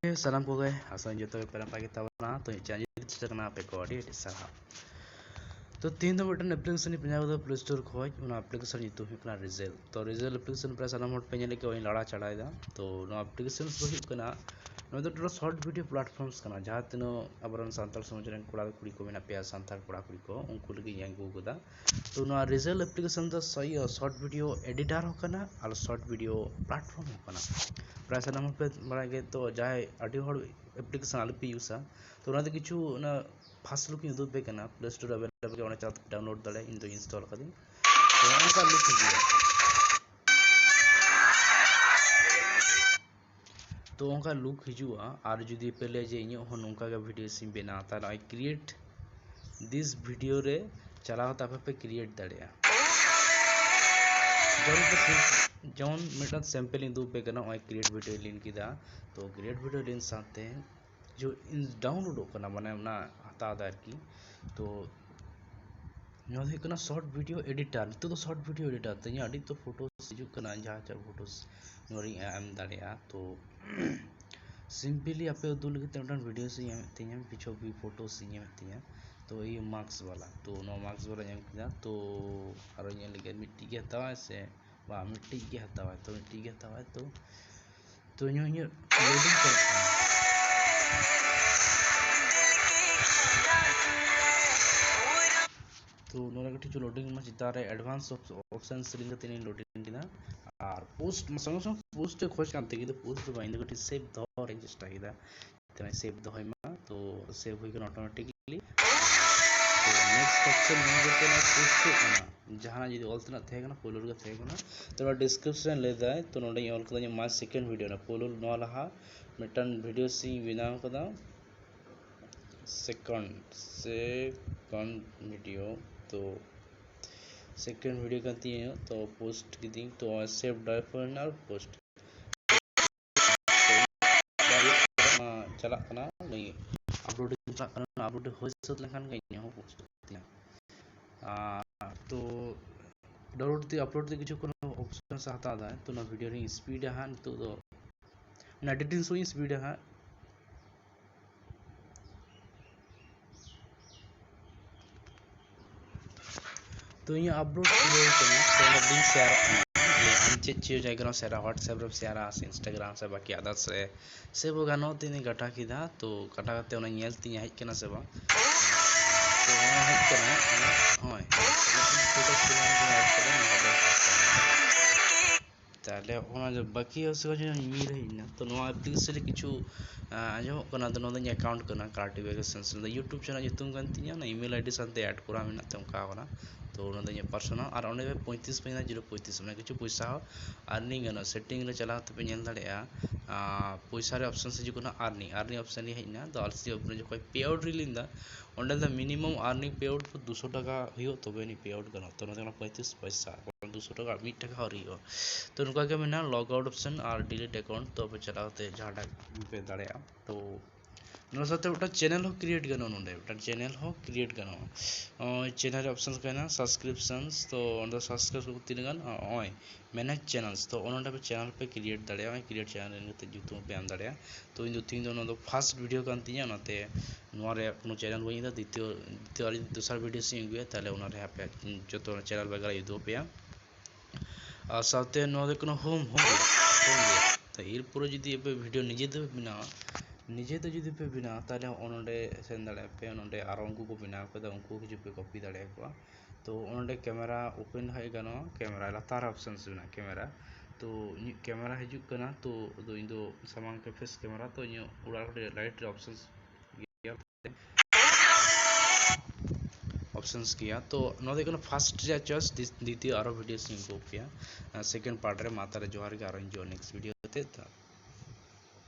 Salam ko gay asan joto pe pera pagi tabana to change chakna pe ko adi sarha तो तीन दो button application Punjab the play store खोज उन application nyutum ᱦᱩᱭᱩᱜ ᱠᱟᱱᱟ Rizzle तो Rizzle एप्लीकेशन ᱯᱨᱟᱭ ᱥᱟᱱᱟᱢ ᱦᱚᱲ ᱯᱮ ᱧᱮᱞ ᱠᱮ ᱚᱭ ᱞᱟᱲᱟ ᱪᱟᱲᱟᱭᱫᱟ तो ᱱᱚᱣᱟ एप्लीकेशन ᱫᱚ ᱦᱩᱭᱩᱜ ᱠᱟᱱᱟ ᱱᱚᱣᱟ ᱫᱚ ᱴᱳᱴᱟᱞ ᱥᱚᱨᱴ ᱵᱷᱤᱰᱤᱭᱳ ᱯᱞᱟᱴᱯᱷᱚᱨᱢᱥ ᱠᱟᱱᱟ ᱡᱟᱦᱟᱸ ᱛᱤᱱᱟᱹᱜ ᱟᱵᱚᱨᱮᱱ ᱥᱟᱱᱛᱟᱲ ᱥᱚᱢᱟᱡᱽ ᱨᱮᱱ ᱠᱚᱲᱟ ᱠᱩᱲᱤ ᱠᱚ ᱢᱮᱱᱟᱜ ᱯᱮᱭᱟ ᱥᱟᱱᱛᱟᱲ ᱠᱚᱲᱟ ᱠᱩᱲᱤ ᱠᱚ ᱩᱱᱠᱩ ᱞᱟᱹᱜᱤᱫ ᱤᱧ ᱟᱹᱜᱩ ᱟᱠᱟᱫᱟ तो नोआ Rizzle एप्लीकेशन ᱫᱚ शॉर्ट वीडियो एडिटर हो कना और शॉर्ट वीडियो प्लेटफॉर्म हो कना प्राय सानाम पे बड़ा गे तो जाय अडी हर एप्लीकेशन आलू पे यूज़ा तो ना किछु ना फास्ट लुक इन पे कना प्ले स्टोर अवेलेबल के चात डाउनलोड दाड़े इन तो इंस्टॉल करी तो उनका लुक हिजुआ तो उनका लुक हिजुआ और जुदी पहले जे इन हो नोंका के वीडियो सिम बेना ताला आई क्रिएट दिस वीडियो रे चलाओ तापे पे क्रिएट दाड़े जौन मिटन सैंपल इन पे कना ओय क्रिएट वीडियो लिन किदा तो क्रिएट वीडियो लिन साथे जो इन डाउनलोड कना माने ना हता दा की तो नो थे कना शॉर्ट वीडियो एडिटर तो शॉर्ट वीडियो एडिटर तो अडी तो फोटो हिजु कना जहां चा फोटोस नोरी एम दाड़िया तो सिंपली आपे उदुल के तेमटन वीडियो से एम तिया पिछो भी फोटो से एम तिया तो ये मार्क्स वाला तो नो मार्क्स वाला एम किदा तो आरो ये लगे मिट्टी के हतावा से बा मिट्टी के हतावा तो मिट्टी के हतावा तो न्यो लोडिंग कर तो नोरा कटी जो लोडिंग में चितारे एडवांस ऑप्शन सिलिंग तीन लोडिंग किना और पोस्ट संग पोस्ट खोज कांते कि तो पोस्ट बाइंद कटी सेव द रजिस्टर किदा तने सेव द होइमा तो सेव होई गन ऑटोमेटिकली तो नेक्स्ट ऑप्शन में करते ना पोस्ट करना जहां जदी ऑल्तना थे कना पोलोर के थे कना तो डिस्क्रिप्शन ले जाए तो नोडे ऑल कदा मा सेकंड वीडियो ना पोलोर नो लहा मिटन वीडियो सी बिनाव कदा सेकंड वीडियो तो सेकंड वीडियो करती है तो पोस्ट की दी तो सेव डायफॉन और पोस्ट चला करना नहीं अपलोडिंग करना अपलोड हो सत लखान गई हो पोस्ट करती है तो डाउनलोड ती अपलोड ती किछु कोनो ऑप्शन से हटा दा तो ना वीडियो रे स्पीड है तो ना एडिटिंग सो स्पीड है तो ये अपलोड करना तो लिंक शेयर चे चे जायगा शेयर व्हाट्सएप रे शेयर इंस्टाग्राम से बाकी अदर्स रे से बो गानो तिनी गटा किदा तो कटा करते ओना नेल ती हेज केना से बा तो हेज केना होय फोटो स्क्रीन में ऐड करे ताले ओना जो बाकी उसको जो मी रही ना तो नो एप्लीकेशन किछु आजो कना तो नो अकाउंट कना कार्टिफिकेशन से यूट्यूब चैनल युतुम गंतिया ना ईमेल आईडी साथे ऐड करा मेना तम का कना तो उन्होंने पर्सनल और उन्हें 35 पे 0.35 में किछु पैसा अर्निंग गनो सेटिंग रे चला तो पे नेल दाड़िया पैसा रे ऑप्शन से जो कोना अर्निंग ऑप्शन रे हेना तो आलसी ऑप्शन जो कोई पे आउट रिलिंदा ओंडे द मिनिमम अर्निंग पे आउट 200 टाका हियो तो बेनी पे आउट गनो तो ना 35 पैसा 200 टाका 1 टाका हरियो तो उनका के मेना लॉग आउट ऑप्शन और डिलीट अकाउंट तो पे चलाते जहाडा पे दाड़िया तो नो साथे उटा चैनल हो क्रिएट गनो नोंडे उटा चैनल हो क्रिएट गनो चैनल ऑप्शंस कहना सब्सक्रिप्शंस तो अंदर सब्सक्राइब को तीन गन ओय मैनेज चैनल्स तो ओनोंडे पे चैनल पे क्रिएट दाड़िया क्रिएट चैनल इनते जुतु पे आम दाड़िया तो इन दो तीन दोनों दो फर्स्ट वीडियो कान तिया नते नोरे कोनो चैनल वही दा द्वितीय और दूसरा वीडियो से गए ताले ओनरे पे जो तो चैनल वगैरह युदो पे और साथे नोरे कोनो होम तो एर पूरा जदी पे वीडियो निजे दे बिना निजे तो जुदी पे बिना ताले ओनोंडे सेन दाड़े पे ओनोंडे आर उनको को बिना कदा उनको हिजु पे कॉपी दाड़े को तो ओनोंडे कैमरा ओपन है गनो कैमरा लातार ऑप्शन से ना कैमरा तो कैमरा हिजु कना तो इंदो सामान के फेस कैमरा तो इन उड़ा लाइट ऑप्शंस किया तो नो देखो फर्स्ट जस्ट द्वितीय आरो वीडियो सिंह को पिया सेकंड पार्ट रे माता रे जोहार के आरो जो नेक्स्ट वीडियो ते